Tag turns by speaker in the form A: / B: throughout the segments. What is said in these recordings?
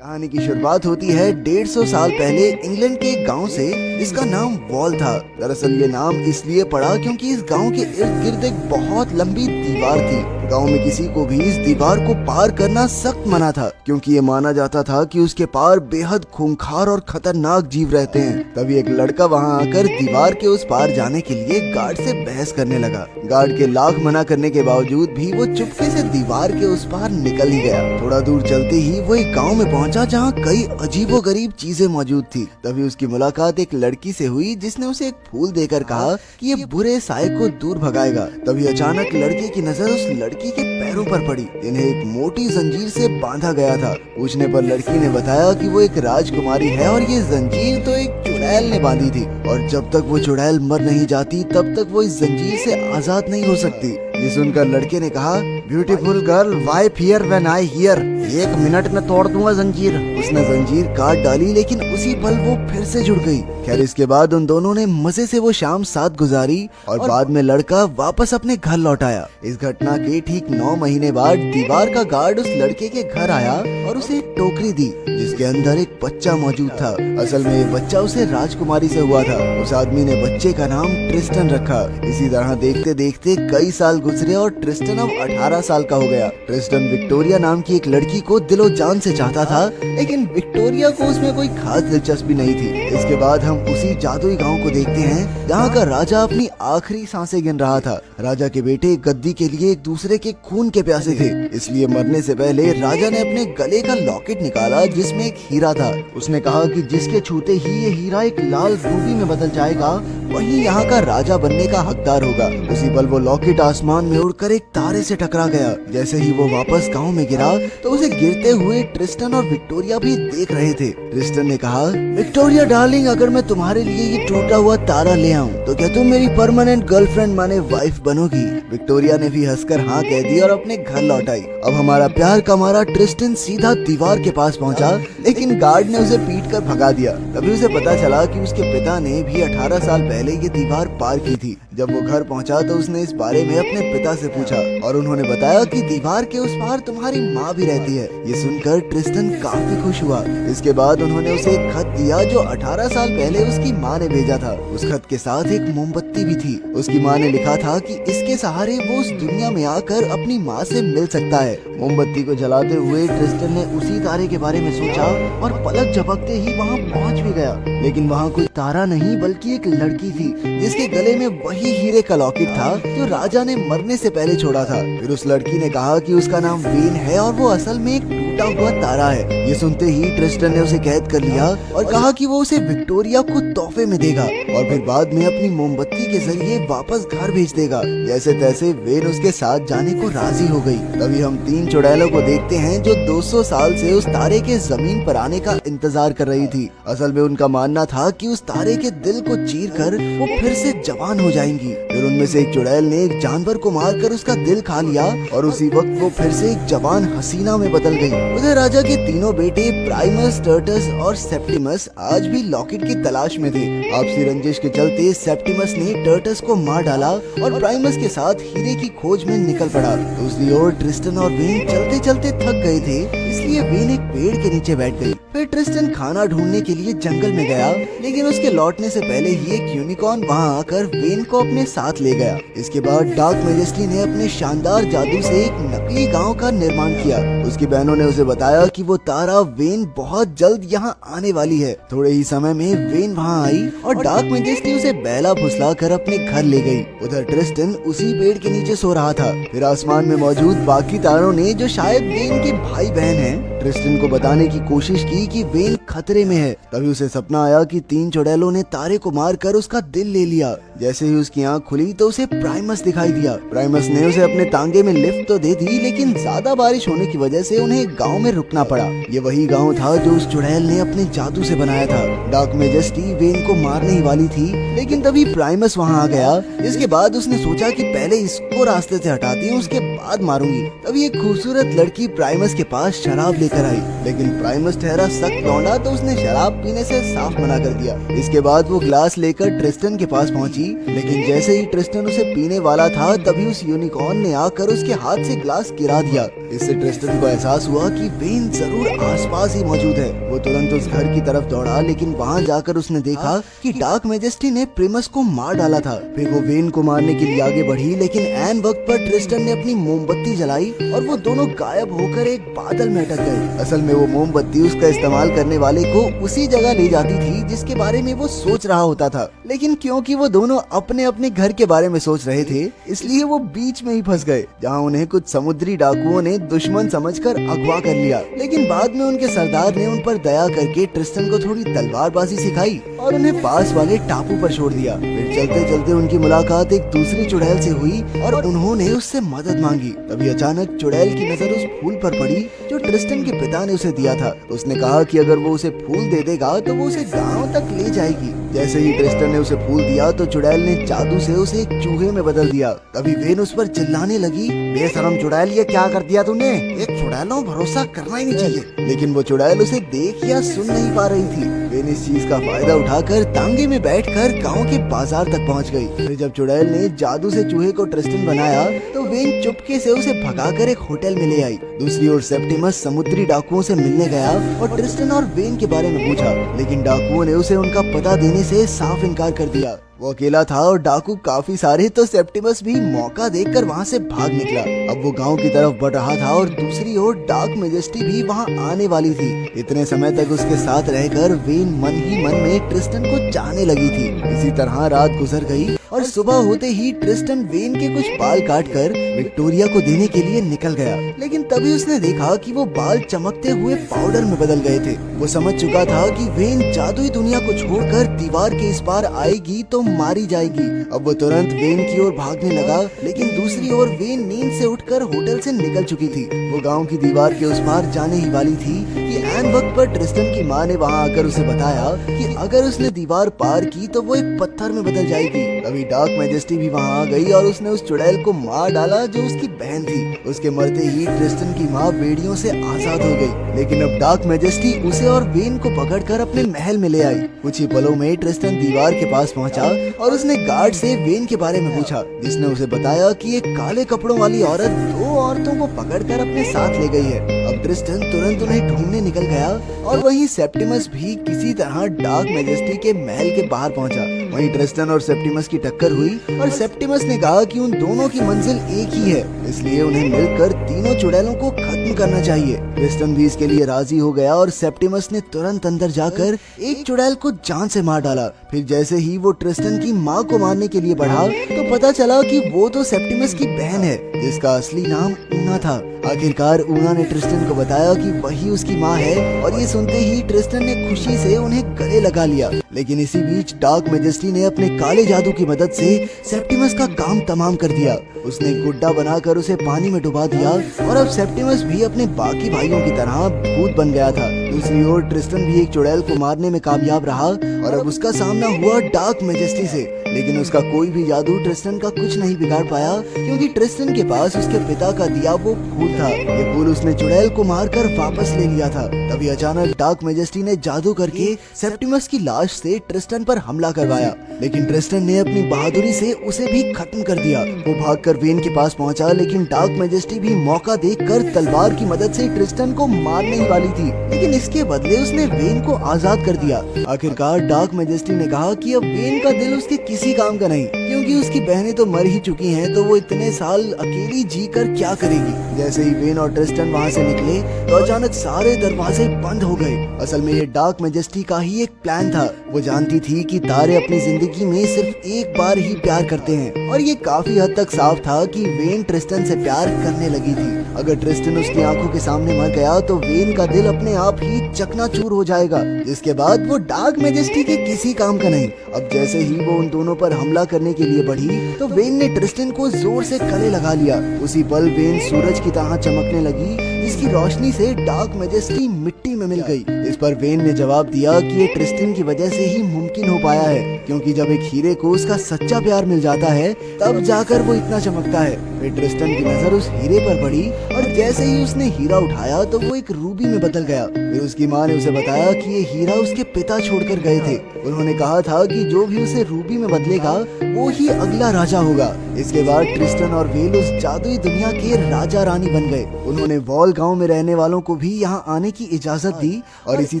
A: कहानी की शुरुआत होती है 150 साल पहले इंग्लैंड के एक गांव से। इसका नाम वॉल था। दरअसल ये नाम इसलिए पड़ा क्योंकि इस गांव के इर्द गिर्द एक बहुत लंबी दीवार थी। गांव में किसी को भी इस दीवार को पार करना सख्त मना था, क्योंकि ये माना जाता था कि उसके पार बेहद खूंखार और खतरनाक जीव रहते हैं। तभी एक लड़का वहां आकर दीवार के उस पार जाने के लिए गार्ड से बहस करने लगा। गार्ड के लाख मना करने के बावजूद भी वो चुपके से दीवार के उस पार निकल ही गया। थोड़ा दूर चलते ही वो एक गांव में पहुंचा जहां कई अजीबोगरीब चीजें मौजूद थी। तभी उसकी मुलाकात एक लड़की से हुई जिसने उसे एक फूल देकर कहा कि ये बुरे साए को दूर भगाएगा। तभी अचानक लड़के की नजर उस लड़की के पैरों पर पड़ी, जिन्हें एक मोटी जंजीर से बांधा गया था। पूछने पर लड़की ने बताया कि वो एक राजकुमारी है और ये जंजीर तो एक चुड़ैल ने बांधी थी, और जब तक वो चुड़ैल मर नहीं जाती तब तक वो इस जंजीर से आजाद नहीं हो सकती। ये सुनकर लड़के ने कहा, beautiful girl, why fear when I hear? 1 minute में तोड़ दूंगा जंजीर। उसने जंजीर काट डाली, लेकिन उसी पल वो फिर से जुड़ गई। खैर, इसके बाद उन दोनों ने मजे से वो शाम साथ गुजारी और बाद में लड़का वापस अपने घर लौट आया। इस घटना के ठीक 9 महीने बाद दीवार का गार्ड उस लड़के के घर आया और उसे एक टोकरी दी जिसके अंदर एक बच्चा मौजूद था। असल में ये बच्चा उसे राजकुमारी से हुआ था। उस आदमी ने बच्चे का नाम ट्रिस्टन रखा। इसी तरह देखते देखते कई साल गुजरे और ट्रिस्टन अब 18 साल का हो गया। ट्रिस्टन विक्टोरिया नाम की एक लड़की को दिलो जान से चाहता था, लेकिन विक्टोरिया को उसमें कोई खास दिलचस्पी नहीं थी। इसके बाद हम उसी जादुई गांव को देखते हैं जहां का राजा अपनी आखिरी सांसें गिन रहा था। राजा के बेटे गद्दी के लिए एक दूसरे के खून के प्यासे थे, इसलिए मरने से पहले राजा ने अपने गले का लॉकेट निकाला जिसमें एक हीरा था। उसने कहा कि जिसके छूते ही ये हीरा एक लाल रूबी में बदल जाएगा, वही यहाँ का राजा बनने का हकदार होगा। उसी पल वो लॉकेट आसमान में उड़कर एक तारे से टकरा गया। जैसे ही वो वापस गांव में गिरा तो उसे गिरते हुए ट्रिस्टन और विक्टोरिया भी देख रहे थे। ट्रिस्टन ने कहा, विक्टोरिया डार्लिंग, अगर मैं तुम्हारे लिए ये टूटा हुआ तारा ले आऊं तो क्या तुम मेरी परमानेंट गर्लफ्रेंड माने वाइफ बनोगी? विक्टोरिया ने भी हंसकर हाँ कह दी और अपने घर लौट आई। अब हमारा प्यार का मारा ट्रिस्टन सीधा दीवार के पास पहुंचा, लेकिन गार्ड ने उसे पीट कर भगा दिया। तभी उसे पता चला कि उसके पिता ने भी 18 साल पहले ये दीवार पार की थी। जब वो घर पहुंचा तो उसने इस बारे में अपने पिता से पूछा और उन्होंने बताया कि दीवार के उस पार तुम्हारी माँ भी रहती है। ये सुनकर ट्रिस्टन काफी खुश हुआ। इसके बाद उन्होंने उसे एक खत दिया जो 18 साल पहले उसकी माँ ने भेजा था। उस खत के साथ एक मोमबत्ती भी थी। उसकी माँ ने लिखा था कि इसके सहारे वो उस दुनिया में आकर अपनी माँ से मिल सकता है। मोमबत्ती को जलाते हुए ट्रिस्टन ने उसी तारे के बारे में सोचा और पलक झपकते ही वहाँ पहुँच भी गया। लेकिन वहाँ कोई तारा नहीं बल्कि एक लड़की थी जिसके गले में वही हीरे का लॉकेट था जो राजा ने मरने से पहले छोड़ा था। फिर उस लड़की ने कहा कि उसका नाम वेन है और वो असल में एक टूटा हुआ तारा है। ये सुनते ही ट्रिस्टन ने उसे कैद कर लिया और कहा कि वो उसे विक्टोरिया को तोहफे में देगा और फिर बाद में अपनी मोमबत्ती के जरिए वापस घर भेज देगा। जैसे तैसे वेन उसके साथ जाने को राजी हो गई। तभी हम 3 चुड़ैलों को देखते हैं जो 200 साल से उस तारे के जमीन पर आने का इंतजार कर रही थी। असल में उनका मानना था कि उस तारे के दिल को चीर कर वो फिर से जवान हो जाएंगी। फिर उनमें से एक चुड़ैल ने एक जानवर को मारकर उसका दिल खा लिया और उसी वक्त वो फिर से एक जवान हसीना में बदल गई। उधर राजा के तीनों बेटे प्राइमस, टर्टस और सेप्टिमस आज भी लॉकेट की तलाश में थे। आपसी रंजिश के चलते सेप्टिमस ने टर्टस को मार डाला और प्राइमस के साथ हीरे की खोज में निकल पड़ा। दूसरी ओर ट्रिस्टन और वेन चलते चलते थक गए थे, इसलिए वेन एक पेड़ के नीचे बैठ गई। फिर ट्रिस्टन खाना ढूंढने के लिए जंगल में गया, लेकिन उसके लौटने से पहले ही एक यूनिकॉर्न वहां आकर वेन को अपने साथ ले गया। इसके बाद डार्क मैजेस्टी ने अपने शानदार जादू से एक नकली गांव का निर्माण किया। उसकी बहनों ने उसे बताया कि वो तारा वेन बहुत जल्द यहाँ आने वाली है। थोड़े ही समय में वेन वहाँ आई और डार्क मैजेस्टी उसे बैला फुसला कर अपने घर ले गई। उधर ट्रिस्टन उसी पेड़ के नीचे सो रहा था। फिर आसमान में मौजूद बाकी तारों ने, जो शायद वेन के भाई बहन हैं, ट्रिस्टन को बताने की कोशिश की कि वेन खतरे में है। तभी उसे सपना आया कि 3 चुड़ैलों ने तारे को मारकर उसका दिल ले लिया। जैसे ही उसकी आंख खुली तो उसे प्राइमस दिखाई दिया। प्राइमस ने उसे अपने तांगे में लिफ्ट तो दे दी, लेकिन ज्यादा बारिश होने की वजह से उन्हें गांव में रुकना पड़ा। ये वही गांव था जो उस चुड़ैल ने अपने जादू से बनाया था। डार्क मैजेस्टी वेन को मारने ही वाली थी, लेकिन तभी प्राइमस वहाँ आ गया। इसके बाद उसने सोचा कि पहले इसको रास्ते से हटाती हूँ, उसके बाद मारूंगी। तभी एक खूबसूरत लड़की प्राइमस के पास शराब लेकर आई, लेकिन प्राइमस ठहरा सख्त लौंडा तो उसने शराब पीने से साफ मना कर दिया। इसके बाद वो ग्लास लेकर ट्रिस्टन के पास पहुंची, लेकिन जैसे ही ट्रिस्टन उसे पीने वाला था तभी उस यूनिकॉर्न ने आकर उसके हाथ से ग्लास गिरा दिया। इससे ट्रिस्टन को एहसास हुआ कि वेन जरूर आसपास ही मौजूद है। वो तुरंत उस घर की तरफ दौड़ा, लेकिन वहाँ जाकर उसने देखा कि डार्क मैजेस्टी ने प्रिमस को मार डाला था। फिर वो वेन को मारने के लिए आगे बढ़ी, लेकिन ऐन वक्त पर ट्रिस्टन ने अपनी मोमबत्ती जलाई और वो दोनों गायब होकर एक बादल में अटक गए। असल में वो मोमबत्ती उसका इस्तेमाल करने वाले को उसी जगह ले जाती थी जिसके बारे में वो सोच रहा होता था, लेकिन क्योंकि वो दोनों अपने अपने घर के बारे में सोच रहे थे इसलिए वो बीच में ही फंस गए, जहाँ उन्हें कुछ समुद्री डाकुओं ने दुश्मन समझकर अगवा कर लिया। लेकिन बाद में उनके सरदार ने उन पर दया करके ट्रिस्टन को थोड़ी तलवारबाजी सिखाई और उन्हें पास वाले टापू पर छोड़ दिया। फिर चलते चलते उनकी मुलाकात एक दूसरी चुड़ैल से हुई और उन्होंने उससे मदद मांगी। तभी अचानक चुड़ैल की नजर उस फूल पर पड़ी जो ट्रिस्टन के पिता ने उसे दिया था। उसने कहा कि अगर वो उसे फूल दे देगा तो वो उसे गांव तक ले जाएगी। जैसे ही ट्रिस्टन ने उसे फूल दिया तो चुड़ैल ने जादू से उसे एक चूहे में बदल दिया। तभी वेन उस पर चिल्लाने लगी, बेशरम चुड़ैल, ये क्या कर दिया तूने? एक चुड़ैलों भरोसा करना ही नहीं चाहिए। लेकिन वो चुड़ैल उसे देख या सुन नहीं पा रही थी। वेन इस चीज का फायदा उठाकर तांगे में बैठकर गांव के बाजार तक पहुंच गई। फिर जब चुड़ैल ने जादू से चूहे को ट्रिस्टन बनाया तो वेन चुपके से उसे भगाकर एक होटल में ले आई। दूसरी ओर सेप्टिमस समुद्री डाकुओं से मिलने गया और ट्रिस्टन और वेन के बारे में पूछा, लेकिन डाकुओं ने उसे उनका पता देने से साफ इनकार कर दिया। वो अकेला था और डाकू काफी सारे, तो सेप्टिमस भी मौका देखकर वहाँ से भाग निकला। अब वो गांव की तरफ बढ़ रहा था और दूसरी ओर डार्क मैजेस्टी भी वहाँ आने वाली थी। इतने समय तक उसके साथ रहकर वेन मन ही मन में ट्रिस्टन को चाहने लगी थी। इसी तरह रात गुजर गई और सुबह होते ही ट्रिस्टन वेन के कुछ बाल काटकर विक्टोरिया को देने के लिए निकल गया। लेकिन तभी उसने देखा कि वो बाल चमकते हुए पाउडर में बदल गए थे। वो समझ चुका था कि वेन जादुई दुनिया को छोड़कर दीवार के इस पार आएगी तो मारी जाएगी। अब वो तुरंत वेन की ओर भागने लगा, लेकिन दूसरी ओर वेन नींद से उठकर होटल से निकल चुकी थी। वो गांव की दीवार के उस पार जाने ही वाली थी कि ऐन वक्त पर ट्रिस्टन की माँ ने वहाँ आकर उसे बताया कि अगर उसने दीवार पार की तो वो एक पत्थर में बदल जाएगी। अभी डार्क मैजेस्टी भी वहाँ आ गई और उसने उस चुड़ैल को मार डाला जो उसकी बहन थी। उसके मरते ही ट्रिस्टन की माँ बेड़ियों से आजाद हो गई। लेकिन अब डार्क मैजेस्टी उसे और वेन को पकड़कर अपने महल में ले आई। कुछ ही पलों में ट्रिस्टन दीवार के पास पहुँचा और उसने गार्ड से वेन के बारे में पूछा, जिसने उसे बताया कि एक काले कपड़ों वाली औरत दो औरतों को पकड़कर अपने साथ ले गई है। अब ट्रिस्टन तुरंत उन्हें ढूंढने निकल गया और वहीं सेप्टिमस भी किसी तरह डार्क मैजेस्टी के महल के बाहर पहुंचा। वहीं ट्रिस्टन और सेप्टिमस की टक्कर हुई और सेप्टिमस ने कहा कि उन दोनों की मंजिल एक ही है, इसलिए उन्हें मिलकर तीनों चुड़ैलों को खत्म करना चाहिए। ट्रिस्टन भी इसके लिए राजी हो गया और सेप्टिमस ने तुरंत अंदर जाकर एक चुड़ैल को जान से मार डाला। फिर जैसे ही वो ट्रिस्टन की माँ को मारने के लिए बढ़ा तो पता चला कि वो तो सेप्टिमस की बहन है, जिसका असली नाम ऊना था। आखिरकार ऊना ने ट्रिस्टन को बताया कि वही उसकी माँ है और ये सुनते ही ट्रिस्टन ने खुशी से उन्हें गले लगा लिया। लेकिन इसी बीच डार्क मैजेस्टी ने अपने काले जादू की मदद से सेप्टिमस का काम तमाम कर दिया। उसने गुड्डा बनाकर उसे पानी में डुबा दिया और अब सेप्टिमस भी अपने बाकी भाइयों की तरह भूत बन गया था। दूसरी ओर ट्रिस्टन भी एक चुड़ैल को मारने में कामयाब रहा और अब उसका सामना हुआ डार्क मैजेस्टी से। लेकिन उसका कोई भी जादू ट्रिस्टन का कुछ नहीं बिगाड़ पाया, क्योंकि ट्रिस्टन के पास उसके पिता का दिया वो फूल था। ये फूल उसने चुड़ैल को मारकर वापस ले लिया था। तभी अचानक डार्क मैजेस्टी ने जादू करके सेप्टिमस की लाश से ट्रिस्टन पर हमला करवाया, लेकिन ट्रिस्टन ने अपनी बहादुरी से उसे भी खत्म कर दिया। वो भागकर वेन के पास पहुंचा, लेकिन डार्क मैजेस्टी भी मौका देखकर तलवार की मदद से ट्रिस्टन को मारने ही वाली थी, लेकिन इसके बदले उसने वेन को आजाद कर दिया। आखिरकार डार्क मैजेस्टी ने कहा कि अब वेन का दिल उसके किसी काम का नहीं, क्योंकि उसकी बहनें तो मर ही चुकी हैं, तो वो इतने साल अकेली जीकर क्या करेगी। जैसे ही वेन और ट्रिस्टन वहाँ से निकले तो अचानक सारे दरवाजे बंद हो गए। असल में ये डार्क मैजेस्टी का ही एक प्लान था। वो जानती थी कि तारे अपनी जिंदगी में सिर्फ एक बार ही प्यार करते हैं और ये काफी हद तक साफ था कि वेन ट्रिस्टन से प्यार करने लगी थी। अगर ट्रिस्टन उसकी आंखों के सामने मर गया तो वेन का दिल अपने आप ही चकनाचूर हो जाएगा, जिसके बाद वो डार्क मैजेस्टी के किसी काम का नहीं। अब जैसे ही वो उन दोनों पर हमला करने के लिए बढ़ी तो वेन ने ट्रिस्टन को जोर से गले लगा लिया। उसी पल वेन सूरज की तरह चमकने लगी जिसकी रोशनी से डार्क मैजेस्टी मिट्टी में मिल गई। इस पर वेन ने जवाब दिया कि ये ट्रिस्टन की वजह से ही मुमकिन हो पाया है, क्योंकि जब एक हीरे को उसका सच्चा प्यार मिल जाता है तब जाकर वो इतना चमकता है। फिर ट्रिस्टन की नजर उस हीरे पर पड़ी और जैसे ही उसने हीरा उठाया तो वो एक रूबी में बदल गया। फिर उसकी माँ ने उसे बताया कि ये हीरा उसके पिता छोड़कर गए थे। उन्होंने कहा था कि जो भी उसे रूबी में बदलेगा वो ही अगला राजा होगा। इसके बाद ट्रिस्टन और वेल उस जादुई दुनिया के राजा रानी बन गए। उन्होंने वॉल गांव में रहने वालों को भी यहाँ आने की इजाजत दी और इसी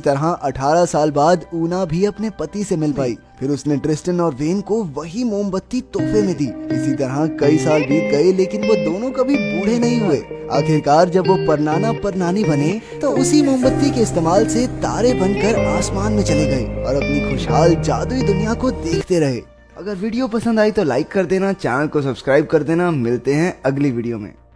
A: तरह 18 साल बाद ऊना भी अपने पति से मिल पाई। फिर उसने ट्रिस्टन और वेन को वही मोमबत्ती तोहफे में दी। इसी तरह कई साल बीत गए लेकिन वो दोनों कभी बूढ़े नहीं हुए। आखिरकार जब वो परनाना परनानी बने तो उसी मोमबत्ती के इस्तेमाल से तारे बनकर आसमान में चले गए और अपनी खुशहाल जादुई दुनिया को देखते रहे। अगर वीडियो पसंद आई तो लाइक कर देना, चैनल को सब्सक्राइब कर देना। मिलते हैं अगली वीडियो में।